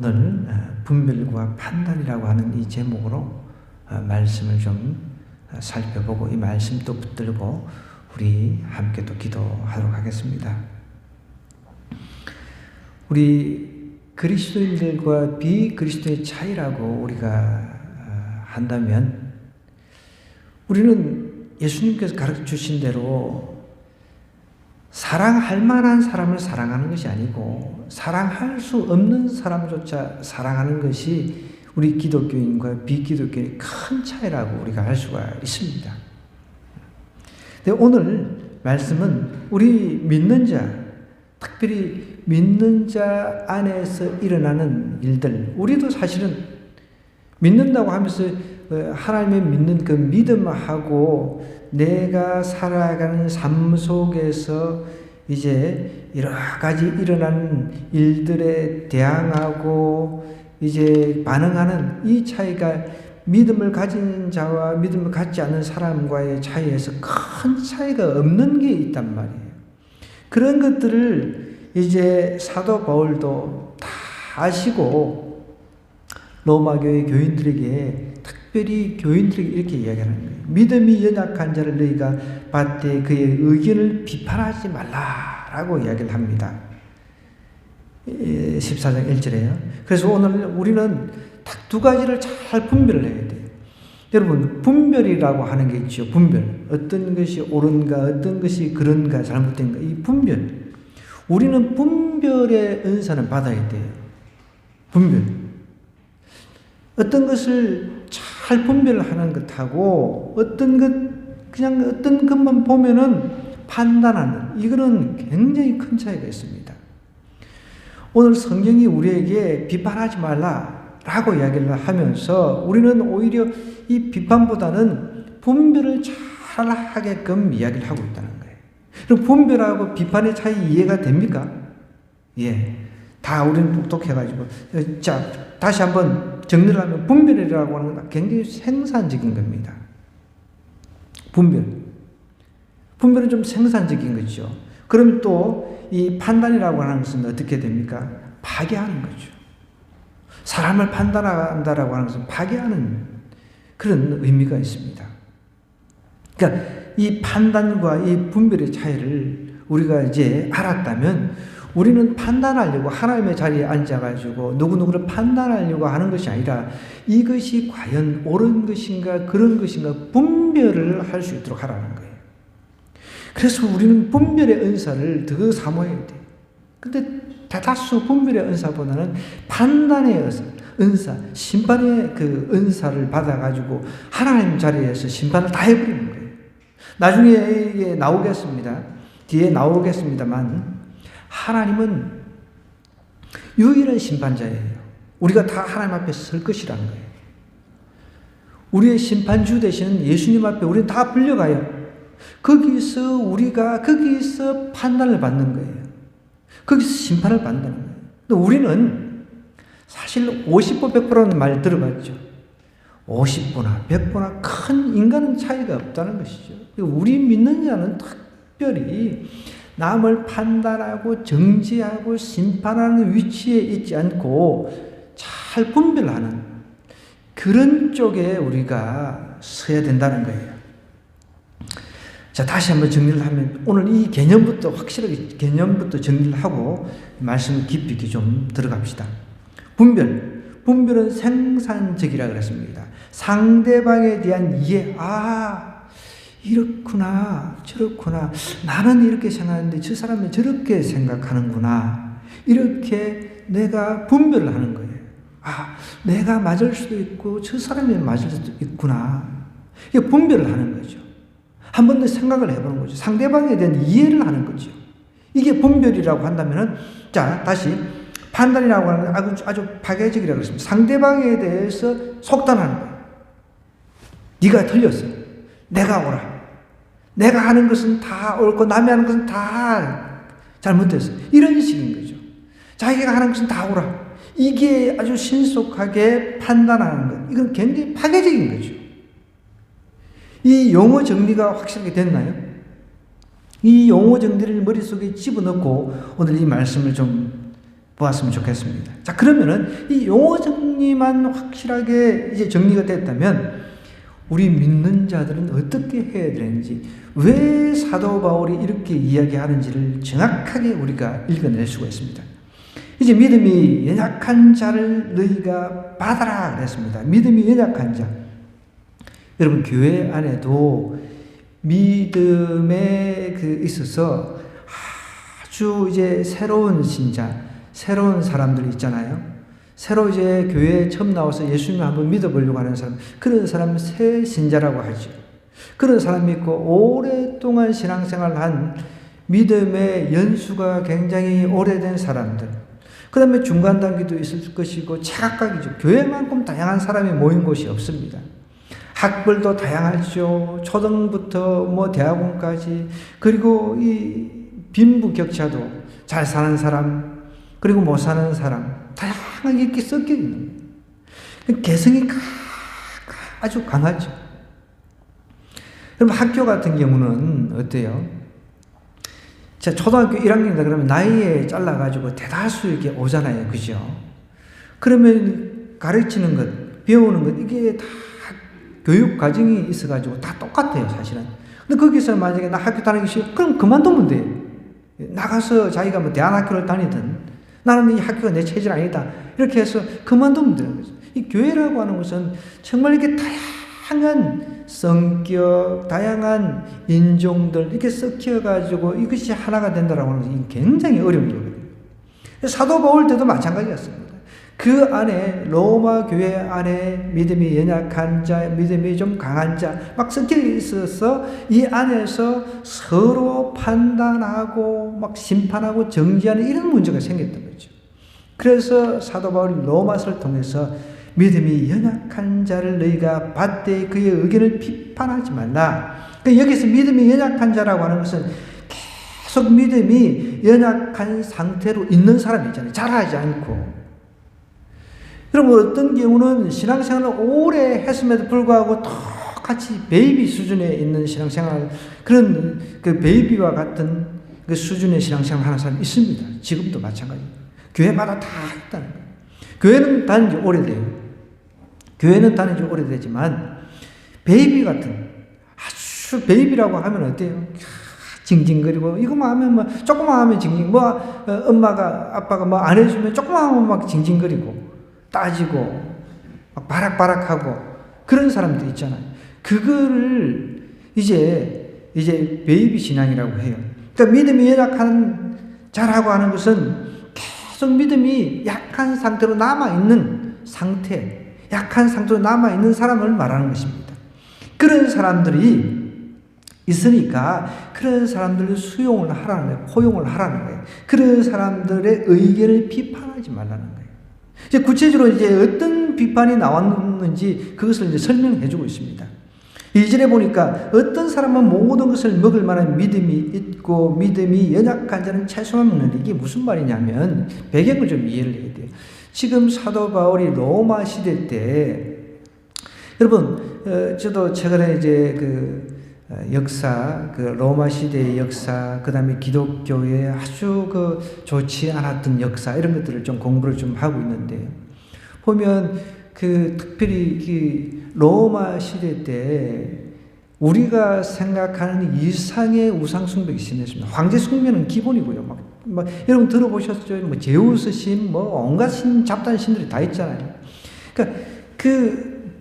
오늘 분별과 판단이라고 하는 이 제목으로 말씀을 좀 살펴보고 이 말씀 또 붙들고 우리 함께 또 기도하도록 하겠습니다. 우리 그리스도인들과 비그리스도의 차이라고 우리가 한다면 우리는 예수님께서 가르쳐 주신 대로 사랑할 만한 사람을 사랑하는 것이 아니고 사랑할 수 없는 사람조차 사랑하는 것이 우리 기독교인과 비기독교인의 큰 차이라고 우리가 알 수가 있습니다. 근데 오늘 말씀은 우리 믿는 자, 특별히 믿는 자 안에서 일어나는 일들, 우리도 사실은 믿는다고 하면서 하나님의 믿는 그 믿음하고 내가 살아가는 삶 속에서 이제 여러 가지 일어나는 일들에 대항하고 이제 반응하는 이 차이가 믿음을 가진 자와 믿음을 갖지 않는 사람과의 차이에서 큰 차이가 없는 게 있단 말이에요. 그런 것들을 이제 사도 바울도 다 아시고 로마 교회 교인들에게 특별히 교인들에게 이렇게 이야기하는 거예요. 믿음이 연약한 자를 너희가 받되 그의 의견을 비판하지 말라라고 이야기를 합니다. 14장 1절에요. 그래서 오늘 우리는 딱 두 가지를 잘 분별을 해야 돼요. 여러분, 분별이라고 하는 게 있죠. 분별. 어떤 것이 옳은가, 어떤 것이 그런가, 잘못된가. 이 분별. 우리는 분별의 은사는 받아야 돼요. 분별. 어떤 것을 잘 분별하는 것하고 그냥 어떤 것만 보면은 판단하는, 이거는 굉장히 큰 차이가 있습니다. 오늘 성경이 우리에게 비판하지 말라라고 이야기를 하면서 우리는 오히려 이 비판보다는 분별을 잘 하게끔 이야기를 하고 있다는 거예요. 그럼 분별하고 비판의 차이 이해가 됩니까? 예. 다 우리는 똑똑해가지고. 자, 다시 한번 정리를 하면 분별이라고 하는 건 굉장히 생산적인 겁니다. 분별. 분별은 좀 생산적인 거죠. 그럼 또 이 판단이라고 하는 것은 어떻게 됩니까? 파괴하는 거죠. 사람을 판단한다라고 하는 것은 파괴하는 그런 의미가 있습니다. 그러니까 이 판단과 이 분별의 차이를 우리가 이제 알았다면 우리는 판단하려고 하나님의 자리에 앉아가지고 누구누구를 판단하려고 하는 것이 아니라 이것이 과연 옳은 것인가 그런 것인가 분별을 할 수 있도록 하라는 거예요. 그래서 우리는 분별의 은사를 더 사모해야 돼요. 근데 대다수 분별의 은사보다는 판단의 은사, 심판의 그 은사를 받아가지고 하나님 자리에서 심판을 다 해버리는 거예요. 나중에 이게 나오겠습니다. 뒤에 나오겠습니다만 하나님은 유일한 심판자예요. 우리가 다 하나님 앞에 설 것이라는 거예요. 우리의 심판주 되시는 예수님 앞에 우리는 다 불려가요. 거기서 판단을 받는 거예요. 거기서 심판을 받는다는 거예요. 근데 우리는 사실 50보 100보라는 말 들어봤죠. 50보나 100보나 큰 인간은 차이가 없다는 것이죠. 우리 믿는 자는 특별히 남을 판단하고 정죄하고 심판하는 위치에 있지 않고 잘 분별하는 그런 쪽에 우리가 서야 된다는 거예요. 자, 다시 한번 정리를 하면 오늘 이 개념부터 확실하게 개념부터 정리를 하고 말씀을 깊이 좀 들어갑시다. 분별은 생산적이라 그랬습니다. 상대방에 대한 이해, 이렇구나, 저렇구나. 나는 이렇게 생각하는데 저 사람은 저렇게 생각하는구나. 이렇게 내가 분별을 하는 거예요. 내가 맞을 수도 있고 저 사람이 맞을 수도 있구나. 이게 분별을 하는 거죠. 한 번 더 생각을 해보는 거죠. 상대방에 대한 이해를 하는 거죠. 이게 분별이라고 한다면은, 자, 다시 판단이라고 하는 건 아주 파괴적이라고 했습니다. 상대방에 대해서 속단하는 거예요. 네가 틀렸어. 내가 옳아. 내가 하는 것은 다 옳고 남이 하는 것은 다 잘못됐어. 이런 식인 거죠. 자기가 하는 것은 다 옳아. 이게 아주 신속하게 판단하는 것. 이건 굉장히 파괴적인 거죠. 이 용어 정리가 확실하게 됐나요? 이 용어 정리를 머릿속에 집어넣고 오늘 이 말씀을 좀 보았으면 좋겠습니다. 자, 그러면은 이 용어 정리만 확실하게 이제 정리가 됐다면 우리 믿는 자들은 어떻게 해야 되는지, 왜 사도 바울이 이렇게 이야기하는지를 정확하게 우리가 읽어낼 수가 있습니다. 이제 믿음이 연약한 자를 너희가 받아라 그랬습니다. 믿음이 연약한 자. 여러분, 교회 안에도 믿음에 있어서 아주 이제 새로운 신자, 새로운 사람들이 있잖아요. 새로 이제 교회에 처음 나와서 예수님을 한번 믿어보려고 하는 사람, 그런 사람은 새 신자라고 하죠. 그런 사람이 있고, 오랫동안 신앙생활을 한 믿음의 연수가 굉장히 오래된 사람들, 그 다음에 중간 단계도 있을 것이고, 제각각이죠. 교회만큼 다양한 사람이 모인 곳이 없습니다. 학벌도 다양하죠. 초등부터 뭐 대학원까지, 그리고 이 빈부격차도 잘 사는 사람, 그리고 못 사는 사람, 다양하게 이렇게 섞여 있는 거예요. 개성이 아주 강하죠. 그럼 학교 같은 경우는 어때요? 자, 초등학교 1학년이다 그러면 나이에 잘라가지고 대다수 이렇게 오잖아요. 그죠? 그러면 가르치는 것, 배우는 것, 이게 다 교육 과정이 있어가지고 다 똑같아요, 사실은. 근데 거기서 만약에 나 학교 다니기 싫어, 그럼 그만두면 돼요. 나가서 자기가 뭐 대안학교를 다니든, 나는 이 학교가 내 체질 아니다, 이렇게 해서 그만두면 되는 거죠. 이 교회라고 하는 것은 정말 이렇게 다양한 성격, 다양한 인종들 이렇게 섞여가지고 이것이 하나가 된다라고 하는 것이 굉장히 어려운 일이거든요. 사도 바울 때도 마찬가지였습니다. 그 안에 로마 교회 안에 믿음이 연약한 자, 믿음이 좀 강한 자 막 섞여 있어서 이 안에서 서로 판단하고 막 심판하고 정지하는 이런 문제가 생겼던 거죠. 그래서 사도 바울이 로마서를 통해서 믿음이 연약한 자를 너희가 받되 그의 의견을 비판하지 말라. 여기서 믿음이 연약한 자라고 하는 것은 계속 믿음이 연약한 상태로 있는 사람이 있잖아요. 잘하지 않고. 여러분, 어떤 경우는 신앙생활을 오래 했음에도 불구하고 똑같이 베이비 수준에 있는 신앙생활, 그런 그 베이비와 같은 그 수준의 신앙생활을 하는 사람이 있습니다. 지금도 마찬가지입니다. 교회마다 다 있다는 거예요. 교회는 다닌 지 오래돼요. 교회는 다닌 지 오래되지만 베이비 같은, 아주 베이비라고 하면 어때요? 징징거리고, 이거만 하면 뭐 조금만 하면 징징, 뭐 엄마가 아빠가 뭐 안 해주면 조금만 하면 막 징징거리고 따지고 막 바락바락하고 그런 사람들 있잖아요. 그거를 이제 베이비 신앙이라고 해요. 그러니까 믿음이 연약한 자라고 하는 것은 계속 믿음이 약한 상태로 남아있는 상태, 약한 상태로 남아있는 사람을 말하는 것입니다. 그런 사람들이 있으니까 그런 사람들을 수용을 하라는 거예요. 포용을 하라는 거예요. 그런 사람들의 의견을 비판하지 말라는 거예요. 이제 구체적으로 이제 어떤 비판이 나왔는지 그것을 이제 설명해 주고 있습니다. 2절에 보니까 어떤 사람은 모든 것을 먹을 만한 믿음이 있고 믿음이 연약한 자는 채소만 먹는데, 이게 무슨 말이냐면 배경을 좀 이해를 해야 돼요. 지금 사도 바울이 로마 시대 때, 여러분, 저도 최근에 이제 역사, 로마 시대의 역사, 그 다음에 기독교의 아주 좋지 않았던 역사, 이런 것들을 좀 공부를 좀 하고 있는데요. 보면 특별히 로마 시대 때 우리가 생각하는 이상의 우상숭배가 심했습니다. 황제 숭배는 기본이고요. 막 여러분 들어보셨죠? 뭐 제우스 신, 뭐 온갖 신, 잡다한 신들이 다 있잖아요. 그러니까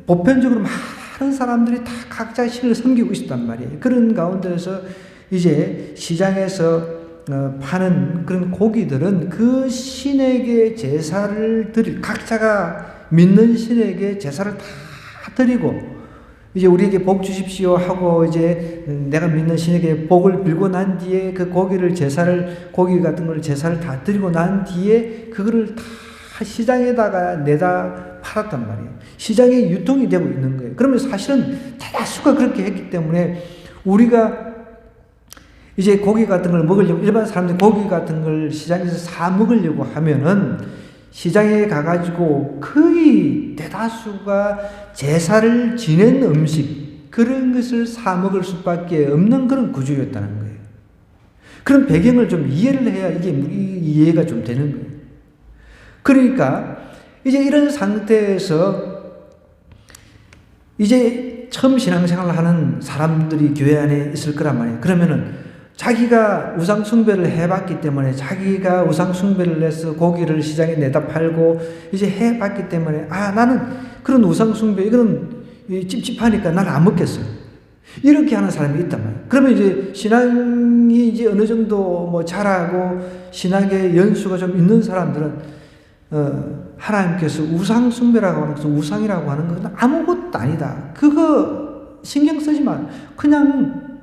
보편적으로 많은 사람들이 다 각자의 신을 섬기고 있었단 말이에요. 그런 가운데서 이제 시장에서 파는 그런 고기들은 그 신에게 제사를 각자가 믿는 신에게 제사를 다 드리고, 이제 우리에게 복 주십시오 하고 이제 내가 믿는 신에게 복을 빌고 난 뒤에 그 고기 같은 걸 제사를 다 드리고 난 뒤에 그거를 다 시장에다가 내다 팔았단 말이에요. 시장에 유통이 되고 있는 거예요. 그러면 사실은 대다수가 그렇게 했기 때문에 우리가 이제 고기 같은 걸 먹으려고, 일반 사람들이 고기 같은 걸 시장에서 사 먹으려고 하면은 시장에 가가지고 거의 대다수가 제사를 지낸 음식, 그런 것을 사 먹을 수밖에 없는 그런 구조였다는 거예요. 그런 배경을 좀 이해를 해야 이게 이해가 좀 되는 거예요. 그러니까 이제 이런 상태에서 이제 처음 신앙생활을 하는 사람들이 교회 안에 있을 거란 말이에요. 그러면은 자기가 우상숭배를 해봤기 때문에, 자기가 우상숭배를 해서 고기를 시장에 내다 팔고 이제 해봤기 때문에, 나는 그런 우상숭배, 이거는 찝찝하니까 나는 안 먹겠어요. 이렇게 하는 사람이 있단 말이에요. 그러면 이제 신앙이 이제 어느 정도 뭐 자라고 신앙의 연수가 좀 있는 사람들은, 하나님께서 우상숭배라고 하는 것은, 우상이라고 하는 것은 아무것도 아니다. 그거 신경 쓰지 마. 그냥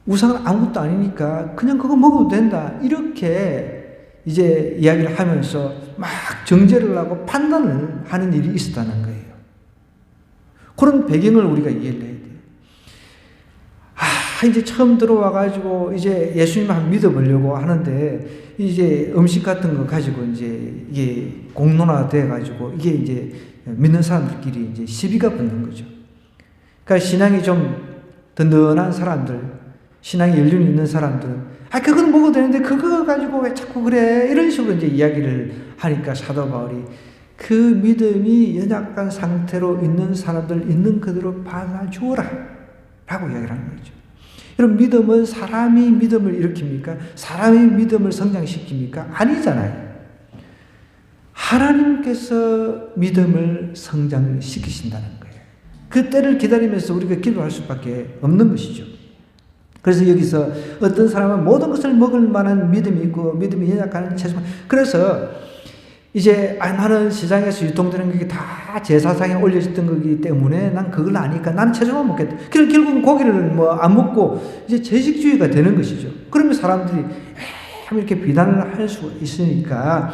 우상은 아무것도 아니니까 그냥 그거 먹어도 된다. 이렇게 이제 이야기를 하면서 막 정죄를 하고 판단을 하는 일이 있었다는 거예요. 그런 배경을 우리가 이해를 해야 돼요. 이제 처음 들어와가지고 이제 예수님을 믿어보려고 하는데, 이제 음식 같은 거 가지고 이제 이게 공론화돼가지고 이게 이제 믿는 사람들끼리 이제 시비가 붙는 거죠. 그러니까 신앙이 좀 든든한 사람들, 신앙에 연륜이 있는 사람들은 그건 먹어도 되는데 그거 가지고 왜 자꾸 그래, 이런 식으로 이제 이야기를 하니까 사도 바울이 그 믿음이 연약한 상태로 있는 사람들 있는 그대로 받아주어라 라고 이야기를 하는 거죠. 여러분, 믿음은 사람이 믿음을 일으킵니까? 사람이 믿음을 성장시킵니까? 아니잖아요. 하나님께서 믿음을 성장시키신다는 거예요. 그 때를 기다리면서 우리가 기도할 수밖에 없는 것이죠. 그래서 여기서 어떤 사람은 모든 것을 먹을 만한 믿음이 있고 믿음이 연약한 채소만, 그래서 이제 나는 시장에서 유통되는 게 다 제사상에 올려졌던 거기 때문에 난 그걸 아니까 나는 채소만 먹겠다. 그래서 결국은 고기를 뭐 안 먹고 이제 채식주의가 되는 것이죠. 그러면 사람들이 이렇게 비난을 할 수 있으니까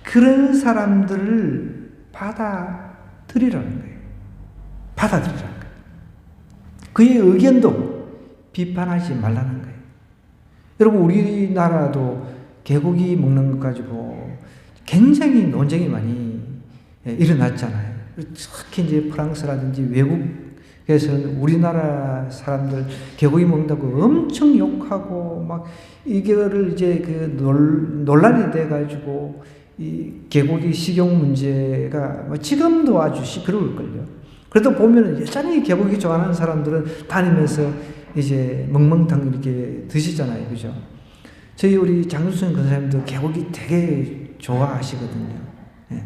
그런 사람들을 받아들이라는 거예요. 받아들이라는 거예요. 그의 의견도 비판하지 말라는 거예요. 여러분, 우리나라도 개고기 먹는 것 가지고 굉장히 논쟁이 많이 일어났잖아요. 특히 이제 프랑스라든지 외국에서는 우리나라 사람들 개고기 먹는다고 엄청 욕하고 막 이거를 이제 그 논란이 돼가지고 이 개고기 식용 문제가 지금도 아주 시끄러울걸요. 그래도 보면은 여전히 개고기 좋아하는 사람들은 다니면서 이제 멍멍탕 이렇게 드시잖아요. 그죠? 저희 우리 장준선 권사님도 개고기 되게 좋아하시거든요. 예.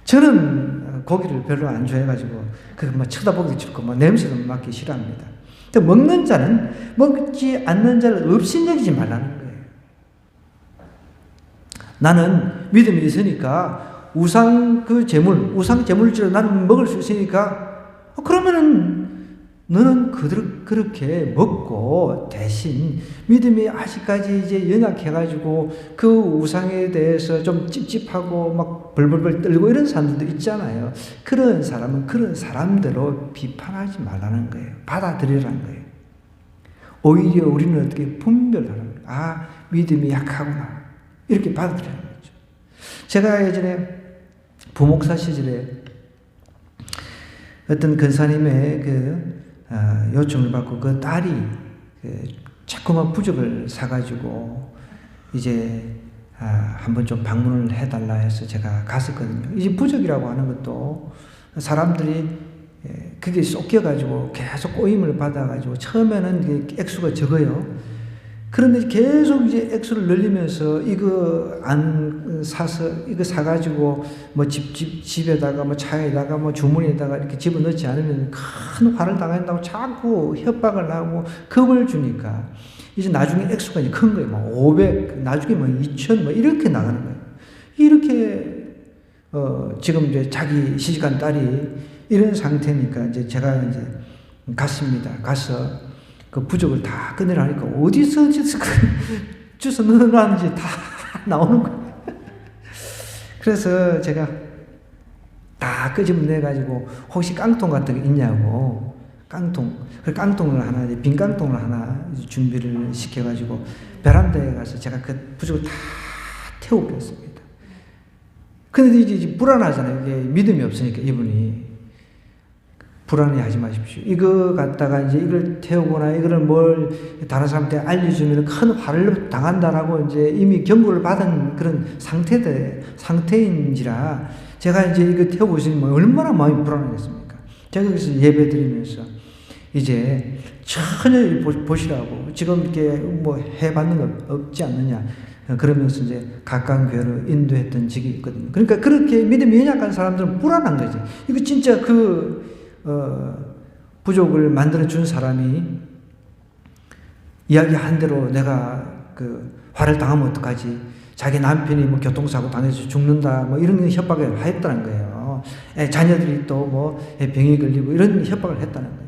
저는 고기를 별로 안 좋아해가지고 막 쳐다보기 싫고 막 냄새도 맡기 싫어합니다. 근데 먹는 자는 먹지 않는 자를 업신여기지 말라는 거예요. 나는 믿음이 있으니까 우상 제물주로 나는 먹을 수 있으니까 그러면은 너는 그렇게 먹고 대신 믿음이 아직까지 이제 연약해가지고 그 우상에 대해서 좀 찝찝하고 막 벌벌벌 떨고 이런 사람들도 있잖아요. 그런 사람은 그런 사람대로 비판하지 말라는 거예요. 받아들이라는 거예요. 오히려 우리는 어떻게 분별하는 거예요. 믿음이 약하구나. 이렇게 받아들이는 거죠. 제가 예전에 부목사 시절에 어떤 권사님의 요청을 받고 그 딸이 자꾸만 부적을 사가지고 이제 한번 좀 방문을 해달라 해서 제가 갔었거든요. 이제 부적이라고 하는 것도 사람들이 그게 쏟겨가지고 계속 꼬임을 받아가지고 처음에는 액수가 적어요. 그런데 계속 이제 액수를 늘리면서 이거 안 사서 이거 사가지고 뭐 집에다가 뭐 차에다가 뭐 주머니에다가 이렇게 집어넣지 않으면 큰 화를 당한다고 자꾸 협박을 하고 겁을 주니까 이제 나중에 액수가 이제 큰 거예요. 뭐 500, 나중에 뭐 2000 뭐 이렇게 나가는 거예요. 이렇게 지금 이제 자기 시집간 딸이 이런 상태니까 이제 제가 이제 갔습니다. 가서 그 부적을 다 꺼내라니까 어디서 주워 넣으라는지 다 나오는 거예요. 그래서 제가 다 끄집어내가지고 혹시 깡통 같은 게 있냐고 깡통을 하나, 빈 깡통을 하나 준비를 시켜가지고 베란다에 가서 제가 그 부적을 다 태워버렸습니다. 근데 이제 불안하잖아요. 이게 믿음이 없으니까 이분이. 불안해하지 마십시오. 이거 갖다가 이제 이걸 태우거나 이거를 뭘 다른 사람한테 알려주면 큰 화를 당한다라고 이제 이미 경고를 받은 그런 상태인지라 제가 이제 이거 태우고 있으면 얼마나 마음이 불안하겠습니까? 제가 여기서 예배 드리면서 이제 전혀 보시라고 지금 이렇게 뭐 해받는 거 없지 않느냐 그러면서 이제 가까운 교회로 인도했던 적이 있거든요. 그러니까 그렇게 믿음이 연약한 사람들은 불안한 거지. 이거 진짜 부족을 만들어준 사람이 이야기한 대로 내가 화를 당하면 어떡하지? 자기 남편이 뭐 교통사고 당해서 죽는다, 뭐 이런 협박을 했다는 거예요. 자녀들이 또 뭐 병이 걸리고 이런 협박을 했다는 거예요.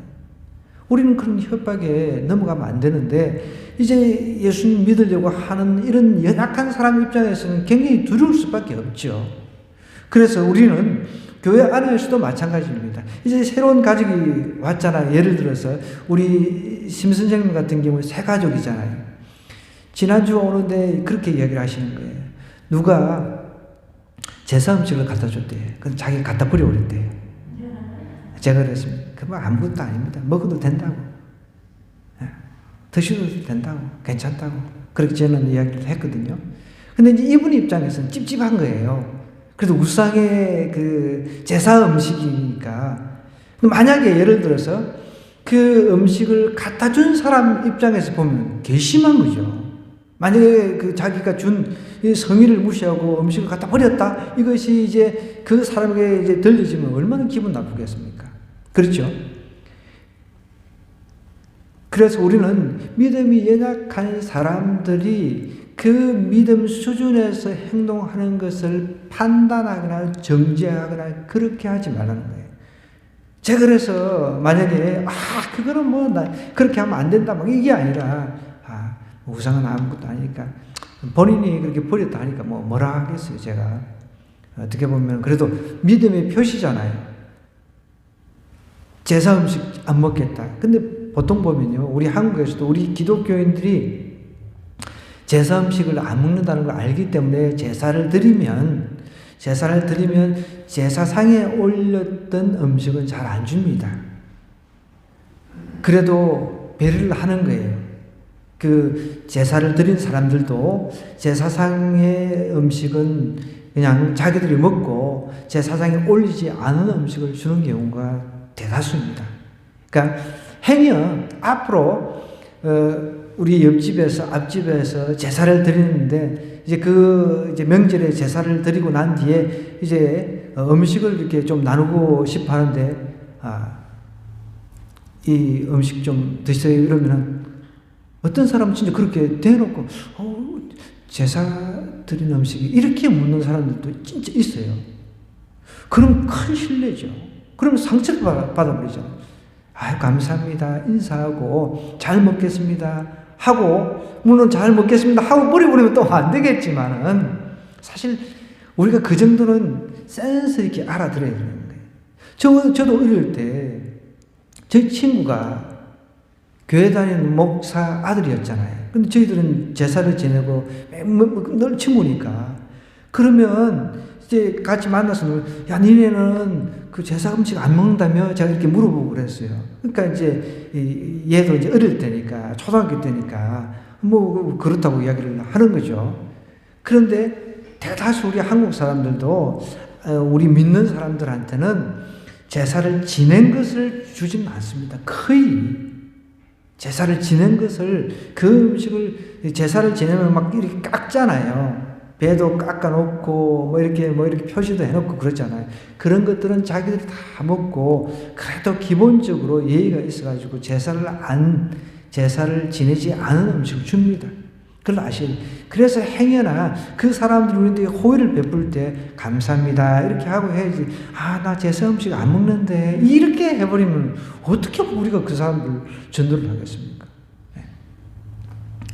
우리는 그런 협박에 넘어가면 안 되는데, 이제 예수님 믿으려고 하는 이런 연약한 사람 입장에서는 굉장히 두려울 수밖에 없죠. 그래서 우리는 교회 안에서도 마찬가지입니다. 이제 새로운 가족이 왔잖아요. 예를 들어서 우리 심 선생님 같은 경우에 새 가족이잖아요. 지난주 오는데 그렇게 이야기를 하시는 거예요. 누가 제사 음식을 갖다 줬대요. 그건 자기가 갖다 버려버렸대요. 제가 그랬습니다. 그건 아무것도 아닙니다. 먹어도 된다고. 드셔도 된다고. 괜찮다고. 그렇게 저는 이야기를 했거든요. 근데 이제 이분 입장에서는 찝찝한 거예요. 그래도 우상의 제사 음식이니까. 만약에 예를 들어서 그 음식을 갖다 준 사람 입장에서 보면 괘씸한 거죠. 만약에 자기가 준 성의를 무시하고 음식을 갖다 버렸다. 이것이 이제 그 사람에게 이제 들려지면 얼마나 기분 나쁘겠습니까? 그렇죠? 그래서 우리는 믿음이 연약한 사람들이 그 믿음 수준에서 행동하는 것을 판단하거나 정죄하거나 그렇게 하지 말라는 거예요. 제가 그래서 만약에 그거는 뭐 그렇게 하면 안 된다 막 이게 아니라 우상은 아무것도 아니니까 본인이 그렇게 버렸다 하니까 뭐라 하겠어요. 제가 어떻게 보면 그래도 믿음의 표시잖아요. 제사 음식 안 먹겠다. 근데 보통 보면요, 우리 한국에서도 우리 기독교인들이 제사 음식을 안 먹는다는 걸 알기 때문에 제사를 드리면 제사상에 올렸던 음식은 잘 안 줍니다. 그래도 배려를 하는 거예요. 제사를 드린 사람들도 제사상의 음식은 그냥 자기들이 먹고 제사상에 올리지 않은 음식을 주는 경우가 대다수입니다. 그러니까 행여 앞으로 우리 옆집에서 앞집에서 제사를 드리는데 이제 명절에 제사를 드리고 난 뒤에 이제 음식을 이렇게 좀 나누고 싶어 하는데 이 음식 좀 드세요 이러면은 어떤 사람은 진짜 그렇게 대놓고 제사 드린 음식이 이렇게 묻는 사람들도 진짜 있어요. 그럼 큰 신뢰죠. 그러면 상처를 받아버리죠. 감사합니다. 인사하고 잘 먹겠습니다. 하고 물론 잘 먹겠습니다. 하고 버려버리면 또 안 되겠지만은 사실 우리가 그 정도는 센스 있게 알아들어야 되는 거예요. 저도 어릴 때 저희 친구가 교회 다니는 목사 아들이었잖아요. 근데 저희들은 제사를 지내고 늘 친구니까 그러면 이제 같이 만나서 야 니네는 그 제사 음식 안 먹는다며 제가 이렇게 물어보고 그랬어요. 그러니까 이제 얘도 이제 어릴 때니까 초등학교 때니까 뭐 그렇다고 이야기를 하는 거죠. 그런데 대다수 우리 한국 사람들도 우리 믿는 사람들한테는 제사를 지낸 것을 주지는 않습니다. 거의 제사를 지낸 것을 그 음식을 제사를 지내면 막 이렇게 깎잖아요. 배도 깎아놓고 뭐 이렇게 표시도 해놓고 그러잖아요. 그런 것들은 자기들이 다 먹고 그래도 기본적으로 예의가 있어가지고 제사를 지내지 않은 음식을 줍니다. 그걸 아시죠? 그래서 행여나 그 사람들이 우리한테 호의를 베풀 때 감사합니다 이렇게 하고 해야지. 나 제사 음식 안 먹는데 이렇게 해버리면 어떻게 우리가 그 사람들 전도를 하겠습니까?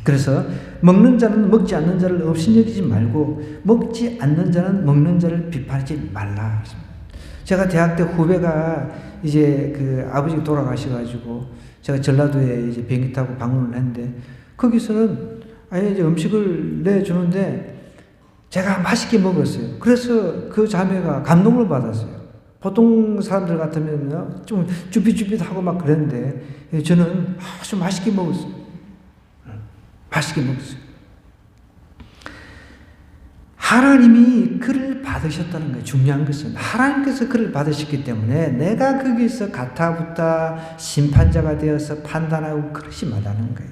그래서 먹는 자는 먹지 않는 자를 업신여기지 말고 먹지 않는 자는 먹는 자를 비판하지 말라. 제가 대학 때 후배가 이제 아버지가 돌아가셔가지고 제가 전라도에 이제 비행기 타고 방문을 했는데 거기서는 이제 음식을 내주는데 제가 맛있게 먹었어요. 그래서 그 자매가 감동을 받았어요. 보통 사람들 같으면 좀 쭈삣쭈삣하고 막 그랬는데 저는 아주 맛있게 먹었어요. 맛있게 먹었어요. 하나님이 그를 받으셨다는 거예요. 중요한 것은 하나님께서 그를 받으셨기 때문에 내가 거기서 가타부타 심판자가 되어서 판단하고 그러지 말라는 거예요.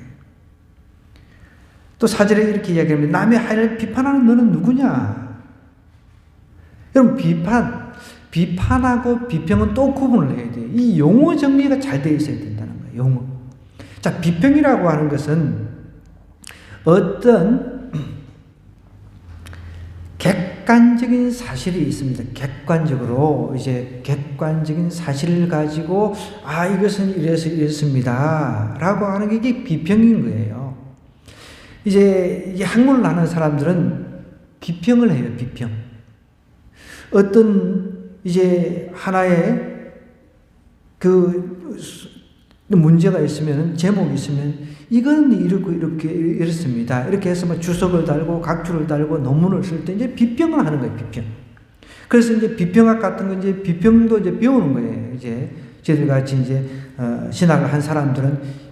또 4절에 이렇게 이야기합니다. 남의 하인을 비판하는 너는 누구냐? 여러분 비판하고 비평은 또 구분을 해야 돼요. 이 용어 정리가 잘 되어 있어야 된다는 거예요. 용어. 자, 비평이라고 하는 것은 어떤 객관적인 사실이 있습니다. 객관적으로 객관적인 사실을 가지고 이것은 이래서 이랬습니다라고 하는 게 이게 비평인 거예요. 이제 학문을 하는 사람들은 비평을 해요. 비평. 어떤 하나의 그 문제가 있으면 제목이 있으면 이건 이렇게 이렇습니다. 이렇게 해서 막 주석을 달고 각주를 달고 논문을 쓸 때 이제 비평을 하는 거예요. 비평. 그래서 이제 비평학 같은 거 비평도 배우는 거예요. 저희들 같이 신학을 한 사람들은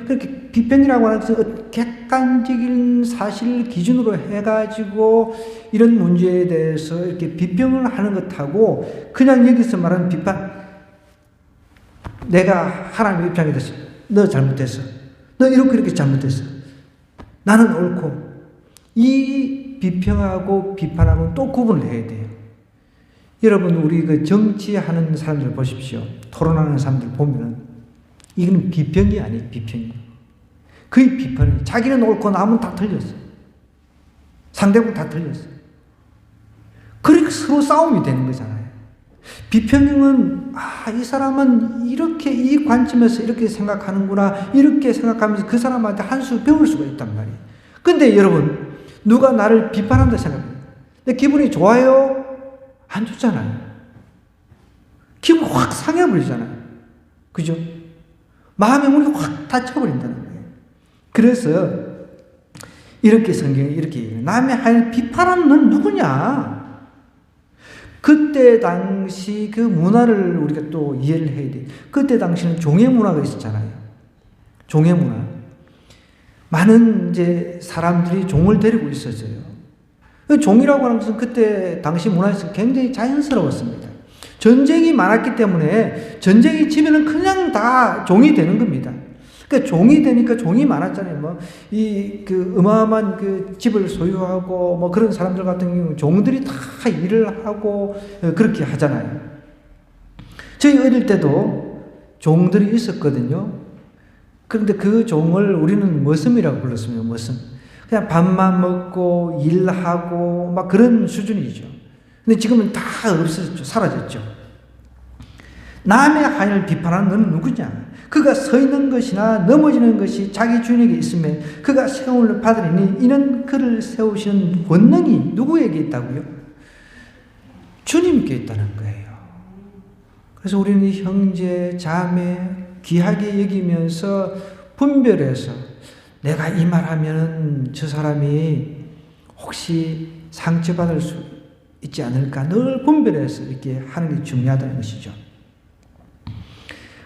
그렇게 비평이라고 하는 것은 객관적인 사실을 기준으로 해가지고 이런 문제에 대해서 이렇게 비평을 하는 것하고 그냥 여기서 말하는 비판, 내가 하나님의 입장에 대해서 너 잘못했어. 너 이렇게 잘못했어. 나는 옳고. 이 비평하고 비판하고 또 구분을 해야 돼요. 여러분, 우리 그 정치하는 사람들 보십시오. 토론하는 사람들 보면은 이거는 비평이 아니에요. 비평이. 거의 비판이에요. 자기는 옳고 남은 다 틀렸어. 상대방 다 틀렸어. 그러니까 서로 싸움이 되는 거잖아요. 비평은 이 사람은 이렇게 이 관점에서 이렇게 생각하는구나 이렇게 생각하면서 그 사람한테 한 수 배울 수가 있단 말이에요. 근데 여러분 누가 나를 비판한다 생각해요. 내 기분이 좋아요? 안 좋잖아요. 기분 확 상해버리잖아요. 그죠? 마음의 문이 확 닫혀버린다는 거예요. 그래서 이렇게 성경이 이렇게 얘기해요. 남의 하인을 비판하는 넌 누구냐? 그때 당시 그 문화를 우리가 또 이해를 해야 돼요. 그때 당시는 종의 문화가 있었잖아요. 종의 문화. 많은 사람들이 종을 데리고 있었어요. 종이라고 하는 것은 그때 당시 문화에서 굉장히 자연스러웠습니다. 전쟁이 많았기 때문에 전쟁이 치면은 그냥 다 종이 되는 겁니다. 그러니까 종이 되니까 종이 많았잖아요. 어마어마한 그 집을 소유하고 그런 사람들 같은 경우 종들이 다 일을 하고 그렇게 하잖아요. 저희 어릴 때도 종들이 있었거든요. 그런데 그 종을 우리는 머슴이라고 불렀습니다. 머슴. 그냥 밥만 먹고 일하고 그런 수준이죠. 근데 지금은 다 없어졌죠. 사라졌죠. 남의 하인을 비판하는 너는 누구냐? 그가 서 있는 것이나 넘어지는 것이 자기 주인에게 있으면 그가 세움을 받으리니 이는 그를 세우시는 권능이 누구에게 있다고요? 주님께 있다는 거예요. 그래서 우리는 형제, 자매 귀하게 여기면서 분별해서 내가 이 말하면 저 사람이 혹시 상처받을 수 있지 않을까 늘 분별해서 이렇게 하는 게 중요하다는 것이죠.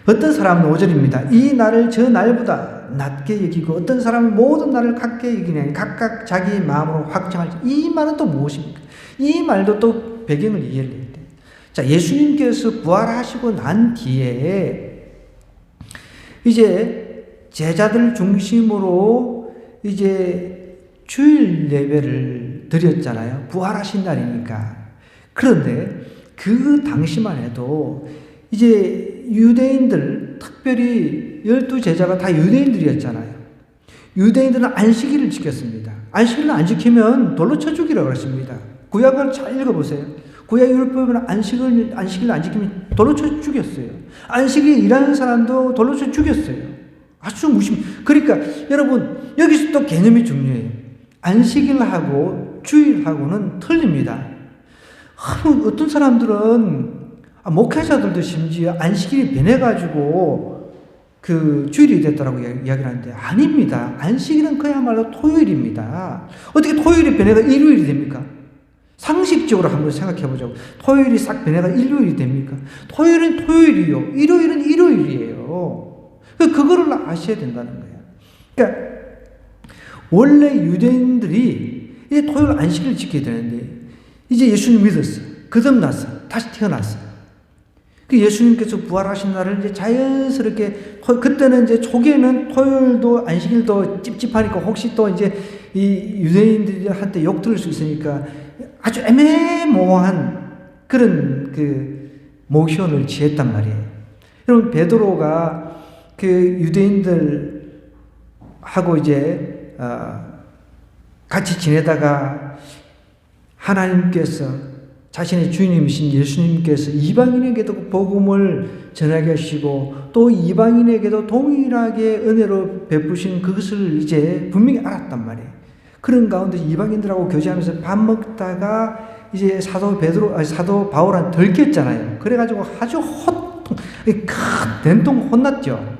어떤 사람은 5절입니다. 이 날을 저 날보다 낮게 여기고 어떤 사람은 모든 날을 같게 여기냐니 각각 자기 마음으로 확정할지. 이 말은 또 무엇입니까? 이 말도 또 배경을 이해를 해야 돼요. 자, 예수님께서 부활하시고 난 뒤에 제자들 중심으로 주일 예배를 드렸잖아요. 부활하신 날이니까. 그런데 그 당시만 해도 유대인들, 특별히 12제자가 다 유대인들이었잖아요. 유대인들은 안식일을 지켰습니다. 안식일을 안 지키면 돌로 쳐 죽이라고 그랬습니다. 구약을 잘 읽어보세요. 구약 율법은 안식일을 안 지키면 돌로 쳐 죽였어요. 안식일 일하는 사람도 돌로 쳐 죽였어요. 아주 그러니까 여러분 여기서 또 개념이 중요해요. 안식일하고 주일하고는 틀립니다. 어떤 사람들은 목회자들도 심지어 안식일이 변해가지고 주일이 됐다라고 이야기를 하는데 아닙니다. 안식일은 그야말로 토요일입니다. 어떻게 토요일이 변해가 일요일이 됩니까? 상식적으로 한번 생각해 보자고. 토요일이 싹 변해가 일요일이 됩니까? 토요일은 토요일이요. 일요일은 일요일이에요. 그거를 아셔야 된다는 거예요. 그러니까 원래 유대인들이 이제 토요일 안식일을 지켜야 되는데 이제 예수님 믿었어. 거듭났어. 다시 태어났어. 그 예수님께서 부활하신 날을 이제 자연스럽게, 그때는 이제 초기에는 토요일도 안식일도 찝찝하니까 혹시 또 이제 이 유대인들한테 욕 들을 수 있으니까 아주 애매모호한 그런 그 모션을 취했단 말이에요. 여러분, 베드로가 그 유대인들하고 이제 같이 지내다가 하나님께서 자신의 주님이신 예수님께서 이방인에게도 복음을 전하게 하시고 또 이방인에게도 동일하게 은혜로 베푸신 그것을 이제 분명히 알았단 말이에요. 그런 가운데 이방인들하고 교제하면서 밥 먹다가 이제 사도 바울한테 들켰잖아요. 그래가지고 아주 된통 혼났죠.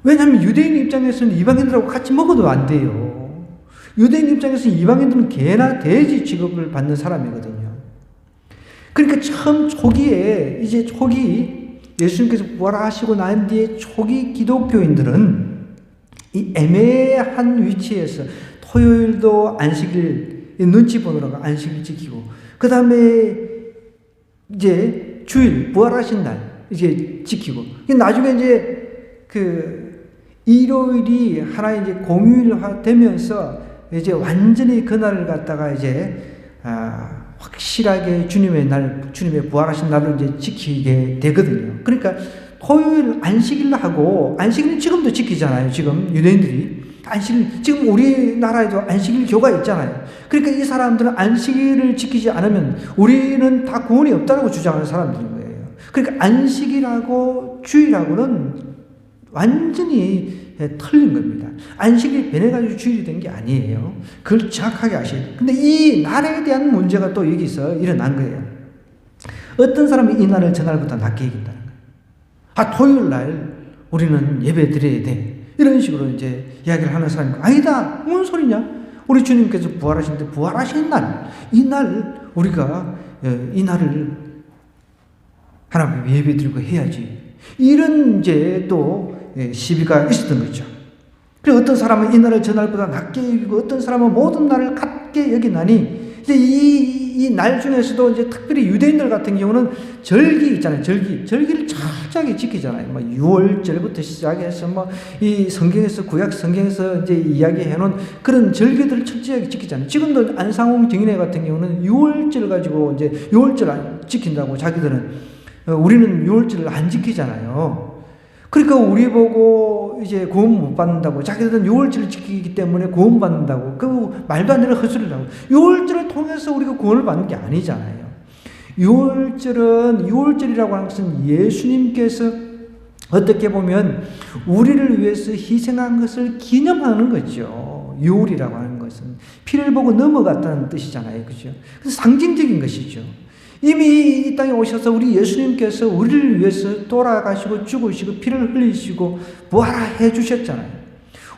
왜냐하면 유대인 입장에서는 이방인들하고 같이 먹어도 안 돼요. 유대인 입장에서 이방인들은 개나 돼지 취급을 받는 사람이거든요. 그러니까 처음 초기 예수님께서 부활하시고 난 뒤에 초기 기독교인들은 이 애매한 위치에서 토요일도 안식일 눈치 보느라고 안식일 지키고, 그 다음에 이제 주일 부활하신 날 이제 지키고, 나중에 이제 일요일이 하나의 이제 공휴일화 되면서 이제 완전히 그날을 갖다가 이제 확실하게 주님의 부활하신 날을 이제 지키게 되거든요. 그러니까 토요일 안식일하고, 안식일은 지금도 지키잖아요. 지금 유대인들이 지금 우리나라에도 안식일 교가 있잖아요. 그러니까 이 사람들은 안식일을 지키지 않으면 우리는 다 구원이 없다고 주장하는 사람들인 거예요. 그러니까 안식일하고 주일하고는 완전히 틀린 겁니다. 안식일이 변해가지고 주일이 된 게 아니에요. 그걸 정확하게 아셔야 돼요. 근데 이 날에 대한 문제가 또 여기서 일어난 거예요. 어떤 사람이 이 날을 전날보다 낮게 여긴다는 거예요. 토요일 날 우리는 예배 드려야 돼. 이런 식으로 이제 이야기를 하는 사람이 아니다. 무슨 소리냐? 우리 주님께서 부활하신데 부활하신 날, 이 날 우리가 이 날을 하나님 예배 드리고 해야지. 이런 이제 또 시비가 있었던 거죠. 그리고 어떤 사람은 이 날을 전날보다 낮게 여기고 어떤 사람은 모든 날을 같게 여기나니 이제 이 날 중에서도 이제 특별히 유대인들 같은 경우는 절기 있잖아요. 절기를 철저하게 지키잖아요. 뭐 6월절부터 시작해서 뭐 이 성경에서 구약 성경에서 이제 이야기해 놓은 그런 절기들을 철저하게 지키잖아요. 지금도 안상홍 증인회 같은 경우는 6월절 가지고 이제 6월절 지킨다고 자기들은, 우리는 6월절을 안 지키잖아요. 그러니까 우리 보고 이제 구원 못 받는다고, 자기들은 6월절을 지키기 때문에 구원 받는다고, 그 말도 안 되는 헛소리를 하고, 6월절을 통해서 우리가 구원을 받는 게 아니잖아요. 6월절이라고 하는 것은 예수님께서 어떻게 보면 우리를 위해서 희생한 것을 기념하는 거죠. 6월이라고 하는 것은 피를 보고 넘어갔다는 뜻이잖아요. 그죠? 그래서 상징적인 것이죠. 이미 이 땅에 오셔서 우리 예수님께서 우리를 위해서 돌아가시고 죽으시고 피를 흘리시고 부활해 주셨잖아요.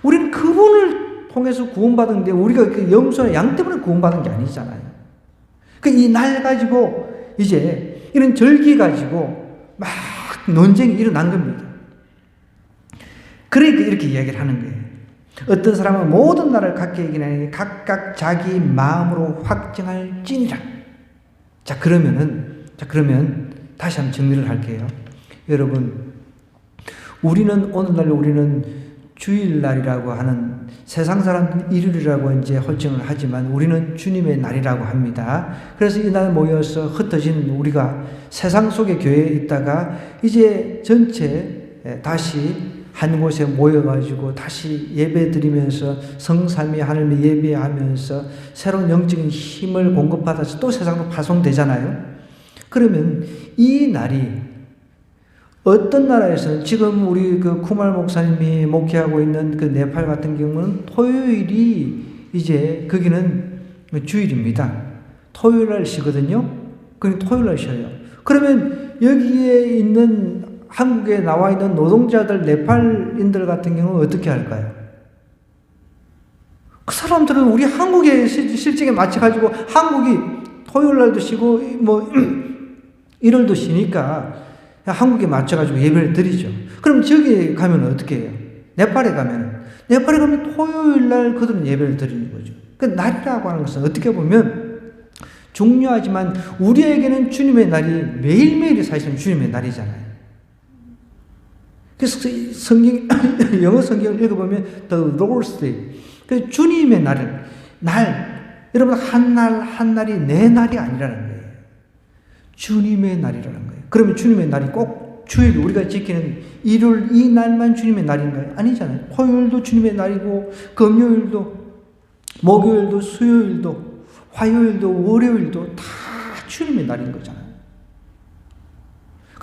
우리는 그분을 통해서 구원받은 데 우리가 그 염소나 양 때문에 구원받은 게 아니잖아요. 이 날 가지고 이제 이런 절기 가지고 막 논쟁이 일어난 겁니다. 그러니까 이렇게 이야기를 하는 거예요. 어떤 사람은 모든 날을 갖게 여기나니 각각 자기 마음으로 확정할지니라. 그러면 다시 한번 정리를 할게요. 여러분, 오늘날 우리는 주일날이라고 하는, 세상 사람들은 일요일이라고 이제 설정을 하지만 우리는 주님의 날이라고 합니다. 그래서 이날 모여서 흩어진 우리가 세상 속의 교회에 있다가 이제 전체 다시 한 곳에 모여가지고 다시 예배 드리면서 성삼위 하나님을 예배하면서 새로운 영적인 힘을 공급받아서 또 세상으로 파송되잖아요. 그러면 이 날이 어떤 나라에서는 지금 우리 그 쿠말 목사님이 목회하고 있는 그 네팔 같은 경우는 토요일이 이제 거기는 주일입니다. 토요일 날 쉬거든요. 그럼 토요일 날 쉬어요. 그러면 여기에 있는 한국에 나와 있는 노동자들, 네팔인들 같은 경우는 어떻게 할까요? 그 사람들은 우리 한국의 실정에 맞춰가지고 한국이 토요일 날도 쉬고 뭐 일요일도 쉬니까 한국에 맞춰가지고 예배를 드리죠. 그럼 저기 가면 어떻게 해요? 네팔에 가면 토요일 날 그들은 예배를 드리는 거죠. 그 날이라고 하는 것은 어떻게 보면 중요하지만 우리에게는 주님의 날이 매일매일이 사실은 주님의 날이잖아요. 그래서 성경, 영어 성경을 읽어보면 The Lord's Day. 그 주님의 여러분 한 날이 내 날이 아니라는 거예요. 주님의 날이라는 거예요. 그러면 주님의 날이 꼭 주일 우리가 지키는 일요일 이 날만 주님의 날인가요? 아니잖아요. 토요일도 주님의 날이고 금요일도 목요일도 수요일도 화요일도 월요일도 다 주님의 날인 거잖아요.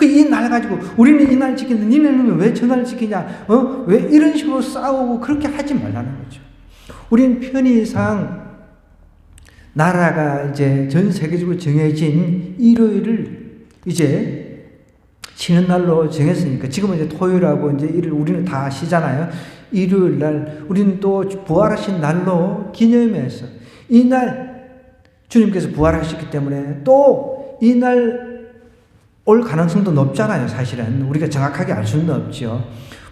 이 날 가지고 우리는 이 날 지키는데 니네는 왜 저 날 지키냐? 왜 이런 식으로 싸우고 그렇게 하지 말라는 거죠. 우리는 편의상 나라가 이제 전 세계적으로 정해진 일요일을 이제 쉬는 날로 정했으니까 지금은 이제 토요일하고 이제 일요일 우리는 다 쉬잖아요. 일요일 날 우리는 또 부활하신 날로 기념해서 이 날 주님께서 부활하셨기 때문에 또 이 날 올 가능성도 높잖아요. 사실은 우리가 정확하게 알 수는 없죠.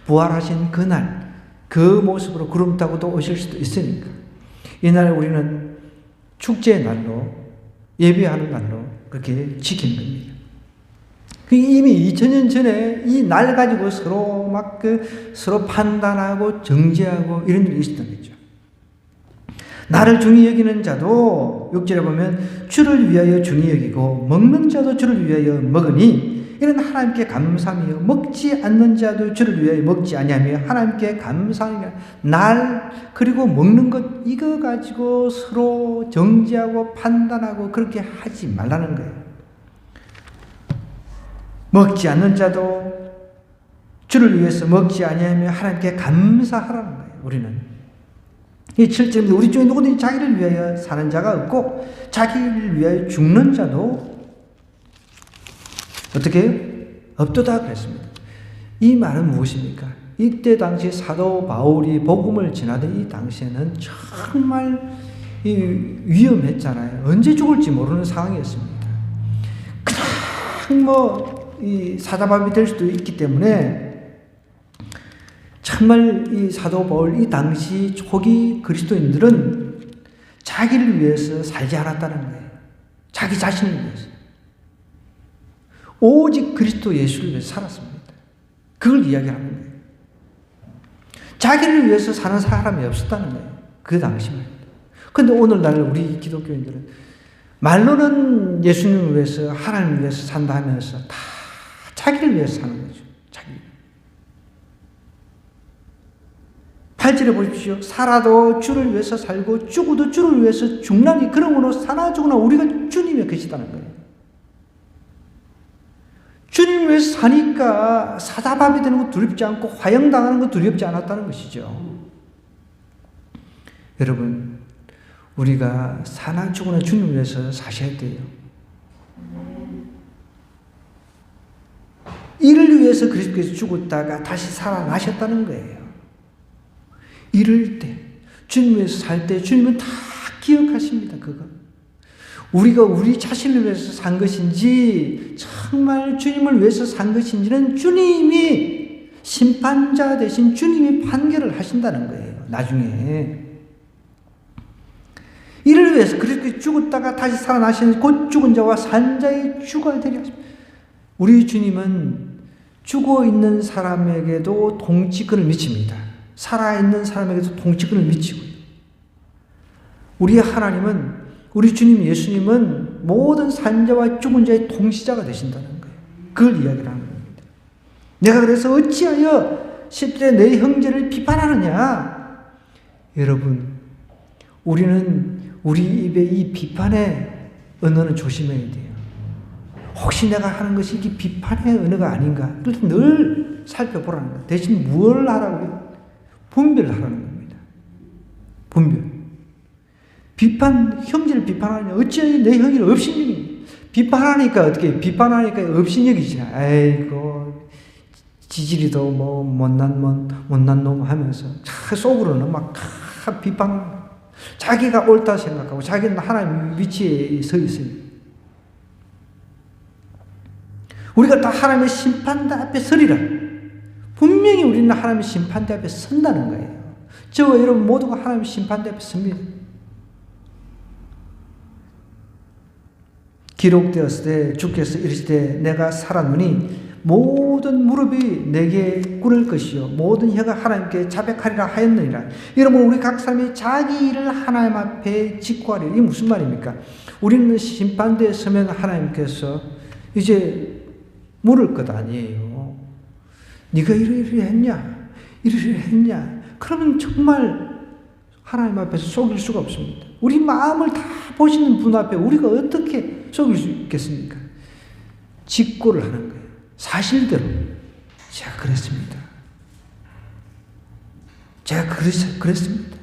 부활하신 그날 그 모습으로 구름 타고도 오실 수도 있으니까 이날 우리는 축제의 날로 예배하는 날로 그렇게 지키는 겁니다. 이미 2000년 전에 이 날 가지고 서로 판단하고 정죄하고 이런 일이 있었던 거죠. 나를 중히 여기는 자도 6절에 보면 주를 위하여 중히 여기고 먹는 자도 주를 위하여 먹으니 이는 하나님께 감사하며 먹지 않는 자도 주를 위하여 먹지 아니하며 하나님께 감사하며 날 그리고 먹는 것 이거 가지고 서로 정죄하고 판단하고 그렇게 하지 말라는 거예요. 먹지 않는 자도 주를 위해서 먹지 아니하며 하나님께 감사하라는 거예요. 우리는 이 7절입니다. 우리 중에 누구든지 자기를 위하여 사는 자가 없고 자기를 위하여 죽는 자도 어떻게 해요? 없도다 그랬습니다. 이 말은 무엇입니까? 이때 당시 사도 바울이 복음을 전하던 이 당시에는 정말 위험했잖아요. 언제 죽을지 모르는 상황이었습니다. 그냥 이 사자밥이 될 수도 있기 때문에 정말 이 사도 바울 이 당시 초기 그리스도인들은 자기를 위해서 살지 않았다는 거예요. 자기 자신을 위해서. 오직 그리스도 예수를 위해서 살았습니다. 그걸 이야기하는 거예요. 자기를 위해서 사는 사람이 없었다는 거예요. 그 당시만. 그런데 오늘날 우리 기독교인들은 말로는 예수님을 위해서 하나님을 위해서 산다 하면서 다 자기를 위해서 사는 거죠. 8절에 보십시오. 살아도 주를 위해서 살고 죽어도 주를 위해서 죽나니 그러므로 사나 죽으나 우리가 주님의 것이라는 거예요. 주님을 위해서 사니까 사자밥이 되는 거 두렵지 않고 화형당하는 거 두렵지 않았다는 것이죠. 여러분, 우리가 사나 죽으나 주님을 위해서 사셔야 돼요. 이를 위해서 그리스도께서 죽었다가 다시 살아나셨다는 거예요. 이럴 때, 주님을 위해서 살 때 주님은 다 기억하십니다. 그거. 우리가 우리 자신을 위해서 산 것인지 정말 주님을 위해서 산 것인지는 주님이 심판자 대신 주님이 판결을 하신다는 거예요. 나중에. 이를 위해서 그렇게 죽었다가 다시 살아나신 곧 죽은 자와 산 자의 주가 되려 하십니다. 우리 주님은 죽어있는 사람에게도 통치권을 미칩니다. 살아있는 사람에게도 통치권을 미치고요. 우리 하나님은, 우리 주님 예수님은 모든 산자와 죽은 자의 통치자가 되신다는 거예요. 그걸 이야기를 하는 겁니다. 내가 그래서 어찌하여 10절에 내 형제를 비판하느냐? 여러분, 우리는 우리 입에 이 비판의 언어는 조심해야 돼요. 혹시 내가 하는 것이 이게 비판의 언어가 아닌가? 늘 살펴보라는 거예요. 대신 뭘 하라고요? 분별을 하라는 겁니다. 분별. 비판, 형제를 비판하느냐? 어찌하여 내 형제를 업신여기냐? 비판하니까 어떻게, 비판하니까 업신여기지. 아이고, 지지리도 못난 놈 하면서, 속으로는 막 비판. 자기가 옳다 생각하고 자기는 하나님 위치에 서 있어요. 우리가 다 하나님의 심판대 앞에 서리라. 분명히 우리는 하나님의 심판대 앞에 선다는 거예요. 저와 여러분 모두가 하나님의 심판대 앞에 섭니다. 기록되었을 때 주께서 이르시되 내가 살았노니 모든 무릎이 내게 꿇을 것이요 모든 혀가 하나님께 자백하리라 하였느니라. 여러분 우리 각 사람이 자기 일을 하나님 앞에 직구하리라. 이게 무슨 말입니까? 우리는 심판대에 서면 하나님께서 이제 물을 것 아니에요. 네가 이러이러 했냐? 이러이러 했냐? 그러면 정말 하나님 앞에서 속일 수가 없습니다. 우리 마음을 다 보시는 분 앞에 우리가 어떻게 속일 수 있겠습니까? 직고를 하는 거예요. 사실대로 제가 그랬습니다. 제가 그랬습니다.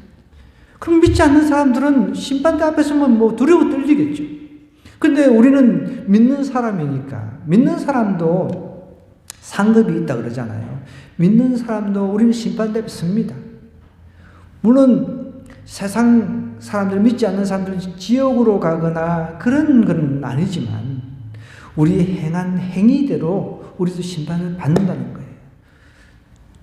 그럼 믿지 않는 사람들은 심판대 앞에 서면 뭐 두려워 떨리겠죠. 근데 우리는 믿는 사람이니까 믿는 사람도 상급이 있다 그러잖아요. 믿는 사람도 우리는 심판대 앞에 섭니다. 물론 세상 사람들 믿지 않는 사람들은 지옥으로 가거나 그런 건 아니지만 우리 행한 행위대로 우리도 심판을 받는다는 거예요.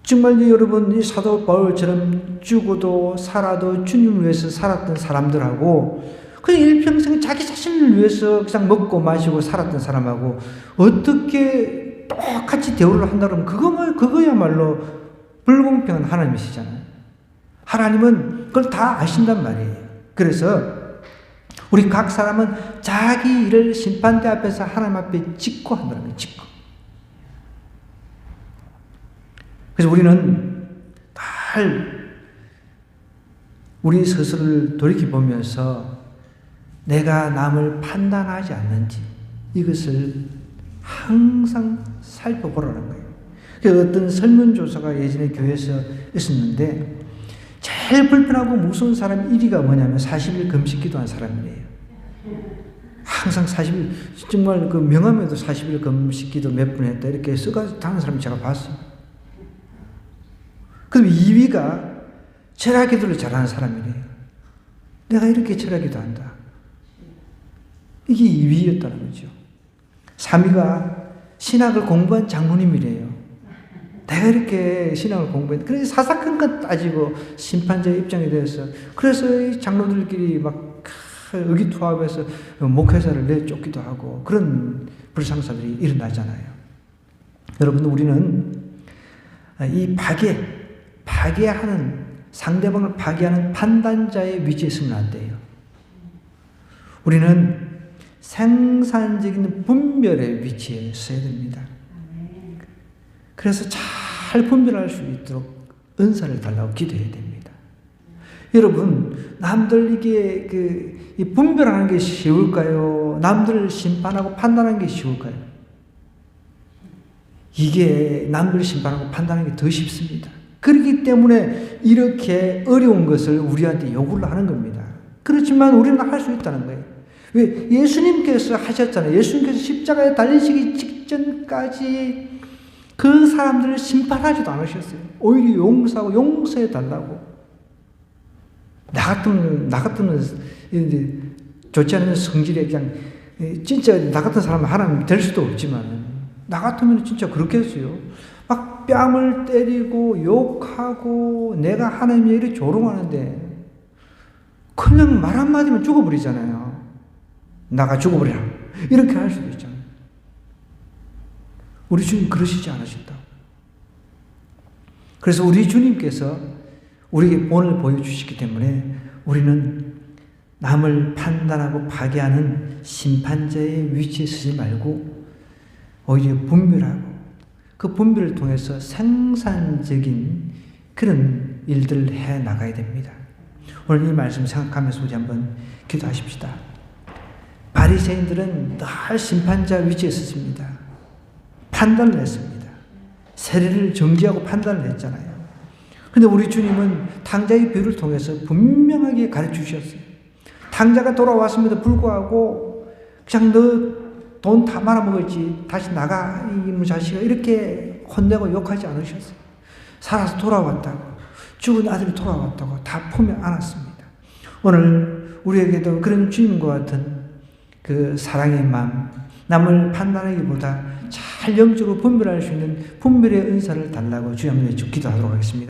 정말 여러분 이 사도 바울처럼 죽어도 살아도 주님을 위해서 살았던 사람들하고 그냥 일평생 자기 자신을 위해서 그냥 먹고 마시고 살았던 사람하고 어떻게 똑같이 대우를 한다 그러면 그거야말로 불공평한 하나님이시잖아요. 하나님은 그걸 다 아신단 말이에요. 그래서 우리 각 사람은 자기 일을 심판대 앞에서 하나님 앞에 짓고 한다는 거예요. 짓고. 그래서 우리는 늘 우리 스스로를 돌이켜보면서 내가 남을 판단하지 않는지 이것을 항상 살펴보라는 거예요. 그래서 어떤 설문조사가 예전에 교회에서 있었는데 제일 불편하고 무서운 사람 1위가 뭐냐면 40일 금식 기도한 사람이에요. 항상 40일, 정말 그 명함에도 40일 금식 기도 몇 분 했다 이렇게 써가지고 다른 사람 제가 봤어요. 그럼 2위가 철학 기도를 잘하는 사람이래요. 내가 이렇게 철학 기도한다. 이게 2위였다는 거죠. 3위가 신학을 공부한 장로님이래요. 내가 이렇게 신학을 공부했는데, 그래서 사사건건 따지고 심판자의 입장에 대해서, 그래서 이 장로들끼리 막 의기투합해서 목회자를 내쫓기도 하고, 그런 불상사들이 일어나잖아요. 여러분, 우리는 이 파괴하는, 상대방을 파괴하는 판단자의 위치에 있으면 안 돼요. 우리는 생산적인 분별의 위치에 서야 됩니다. 그래서 잘 분별할 수 있도록 은사를 달라고 기도해야 됩니다. 여러분, 남들 이 분별하는 게 쉬울까요? 남들을 심판하고 판단하는 게 쉬울까요? 이게 남들을 심판하고 판단하는 게 더 쉽습니다. 그렇기 때문에 이렇게 어려운 것을 우리한테 요구를 하는 겁니다. 그렇지만 우리는 할 수 있다는 거예요. 왜? 예수님께서 하셨잖아요. 예수님께서 십자가에 달리시기 직전까지 그 사람들을 심판하지도 않으셨어요. 오히려 용서하고 용서해 달라고. 나 같으면 이제 좋지 않은 성질에 그냥 진짜 나 같은 사람은 하나님 될 수도 없지만 나 같으면 진짜 그렇겠어요. 막 뺨을 때리고 욕하고 내가 하나님의 일을 조롱하는데 그냥 말 한마디면 죽어버리잖아요. 나가 죽어버리라. 이렇게 할 수도 있잖아요. 우리 주님 그러시지 않으신다. 그래서 우리 주님께서 우리에게 본을 보여주시기 때문에 우리는 남을 판단하고 파괴하는 심판자의 위치에 서지 말고 오히려 분별하고 그 분별을 통해서 생산적인 그런 일들을 해 나가야 됩니다. 오늘 이 말씀 생각하면서 우리 한번 기도하십시다. 바리새인들은 늘 심판자 위치에 섰습니다. 판단을 했습니다. 세례를 정지하고 판단을 했잖아요. 그런데 우리 주님은 탕자의 비유를 통해서 분명하게 가르쳐 주셨어요. 탕자가 돌아왔음에도 불구하고 그냥 너 돈 다 말아먹었지 다시 나가 이 무자식아 이렇게 혼내고 욕하지 않으셨어요. 살아서 돌아왔다고, 죽은 아들이 돌아왔다고 다 품에 안았습니다. 오늘 우리에게도 그런 주님과 같은 그 사랑의 마음, 남을 판단하기보다 잘 영적으로 분별할 수 있는 분별의 은사를 달라고 주님 앞에 기도하도록 하겠습니다.